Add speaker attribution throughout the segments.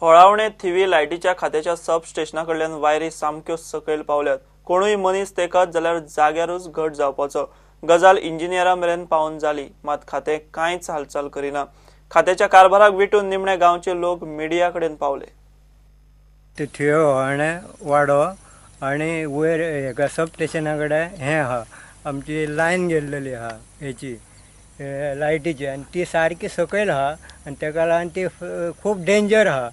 Speaker 1: होळावणे थिवी लायटीच्या खात्याच्या सब स्टेशनाकडल्यान वायरी सामक्यो सकयल पावल्यात। कोणूय मनीस तेकत जाल्यार जाग्यारूच घट जावपाचो गजाल इंजिनियरां मेरेन पावन जाली, मात खातें कांयच हालचाल करिना। खात्याच्या कारभाराक विटून निमणे गांवचे लोक मिडिया कडेन पावले।
Speaker 2: ते थियो होळावणे वाडो आनी वयर सब स्टेशना कडेन हें आहा, आमची लायन गेल्लेली आहा हेची लायटीची, आनी ती सारकी सकयल आहा आनी तेका लागून ती खूब डेंजर आहा।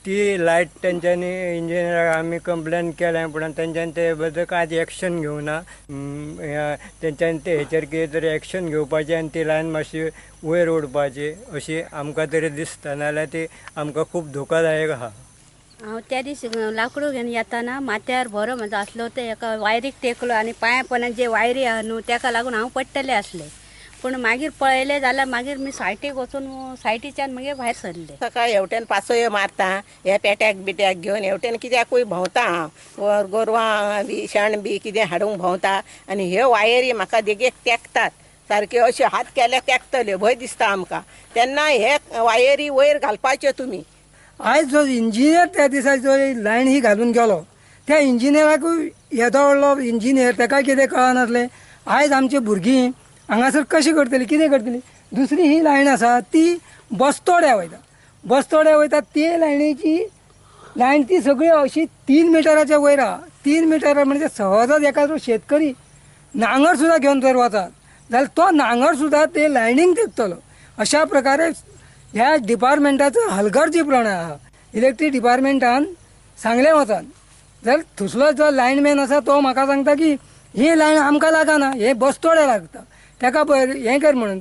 Speaker 2: ती लायट तेंच्यांनी इंजिनियराक आमी कंप्लेन केलें, पूण तेंच्यांनी ते बद्दल कांयच एक्शन घेवना। तेंच्यांनी ते हेचेर कितें तरी एक्शन घेवपाचें आनी ती लायन मातशी वयर ओडपाची अशी आमकां तरी दिसता, नाजाल्यार ती आमकां खूब धोकादायक आहा।
Speaker 3: हांव त्या दिसा लाकूड घेवन येताना माथ्यार बरो म्हजो आसलो, ते एका वायरीक तेकलो आनी पांया पोंदाक जे वायरी आहा न्हू तेका लागून हांव पडटलें आसलें। पूण मागीर पळयलें जाल्यार मागीर मी सायटीक वचून सायटीच्यान मागीर भायर सरलें।
Speaker 4: सकाळी हेवटेन पासोयो मारता, हे पेट्याक बिट्याक घेवन हेवटेन कित्याकूय भोंवता हांव, गोरवां बी शेण बी कितें हाडूंक भोंवता, आनी ह्यो वायरी म्हाका देगेक तेंकतात सारक्यो, अश्यो हात केल्यार तेंकतल्यो भंय दिसता आमकां। तेन्ना हे वायरी वयर घालपाच्यो तुमी।
Speaker 5: आयज जो इंजिनियर त्या दिसा जो लायन ही घालून गेलो, त्या इंजिनियराकूय येदो व्हडलो इंजिनियर तेका कितें कळनासलें। आयज आमची भुरगीं हांगासर कशी करतली, कितें करतली। दुसरी ही लायन आसा ती बस्तोड्या वयता, ते लायनीची लायन ती सगळी अशी 3 मिटराच्या वयर आहा। 3 मिटर म्हणजे सहजच एखादो शेतकरी नांगर सुद्धा घेवन जर वचत जाल्यार तो नांगर सुद्धा ते लायनीक तेकतलो। अशा प्रकारे ह्या डिपार्टमेंटाचो हलगर्जीपणा आहा। इलेक्ट्रीक डिपार्टमेंटान सांगलें वचत जाल्यार थंयसलो जो लायनमॅन आसा तो म्हाका सांगता की ही लायन आमकां लागना, हे बस्तोड्या लागता, तेका हें कर म्हणून।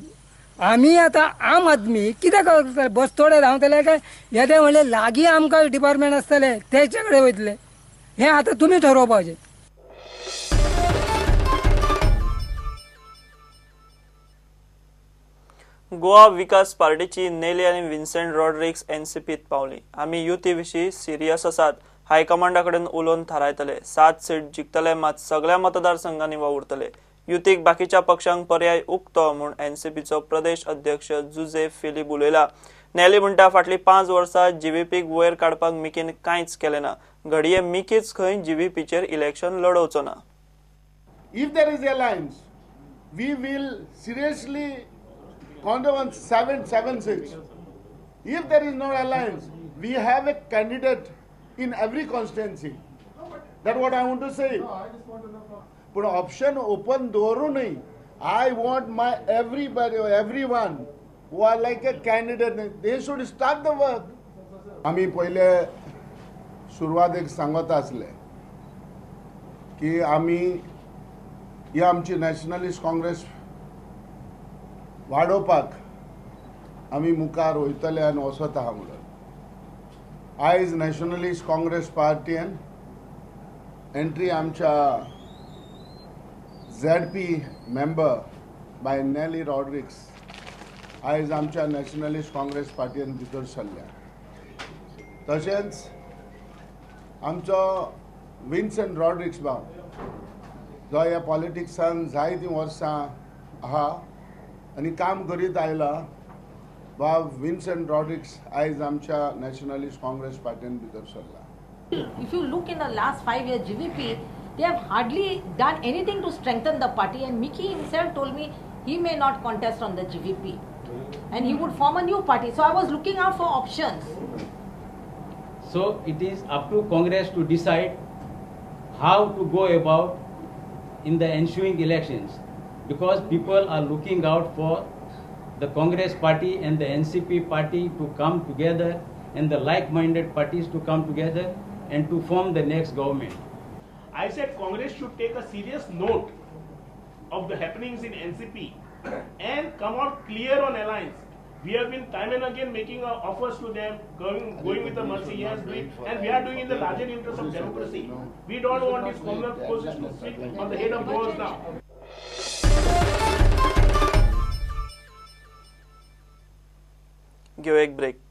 Speaker 5: आमी आतां आम आदमी कितें करतले, बस्तोडे धांवतले काय येदे म्हणलें लागीं आमकां डिपार्टमेंट आसतले तेचे कडेन वयतले, हें आतां तुमी ठरोवपाचें।
Speaker 1: गोवा विकास पार्टीची नेली आनी विन्सेंट रॉड्रिग्स एनसीपीत पावली। आमी युती विशीं सिरियस आसात, हायकमांडा कडेन उलोवन थारायतले। 7 सीट जिखतले, मात सगळ्या मतदारसंघांनी वावुरतले। युतीक बाकीच्या पक्षांक पर्याय उक्तो म्हूण एनसीपीचो प्रदेश अध्यक्ष जुजे फिलीप उलयला। नेली म्हणटा फाटलीं 5 वर्सां जीव्हीपीक वयर काडपाक मिकीन कांयच केलें ना। घडये मिकीच खंय जीव्हीपीचेर इलेक्शन लडोवचो ना।
Speaker 6: If there is alliance, we will seriously counter on 7-6. If there is no alliance, we have a candidate in every constituency. That's what I want to say. But option open door nahi. I want my everybody or everyone who are like a candidate, they should start the work. आम्ही पहिले सुरवातेक सांगत आसले की आम्ही ही आमची nationalist Congress वाडोवपाक आमी मुखार वयतले आनी वचत आहा म्हणून। आयज नॅशनलिस्ट काँग्रेस पार्टीन एंट्री आमच्या ZP मेंबर बाय नेली रॉड्रिग्स आयज आमच्या नॅशनलिस्ट काँग्रेस पार्टीन भितर सरल्या। तशेंच आमचो विन्सेंट रॉड्रिग्स भाव जो ह्या पॉलिटिक्सान जायतीं वर्सां आहा आनी काम करीत आयला, वा विन्सेंट रॉड्रिग्स आयज आमच्या नॅशनलिस्ट काँग्रेस पार्टीन भितर सरला।
Speaker 7: If you look in the last 5 years GVP, they have hardly done anything to strengthen the party, and Mickey himself told me he may not contest on the GVP and he would form a new party. So I was looking out for options.
Speaker 8: So it is up to Congress to decide how to go about in the ensuing elections, because people are looking out for the Congress party and the NCP party to come together, and the like-minded parties to come together and to form the next government.
Speaker 9: I said Congress should take a serious note of the happenings in NCP and come out clear on alliance. We have been time and again making offers to them, going with the mercy he has doing, and we are doing in the larger interest of democracy. We don't want these communal forces to sit on the head of goals now.
Speaker 1: Give a break.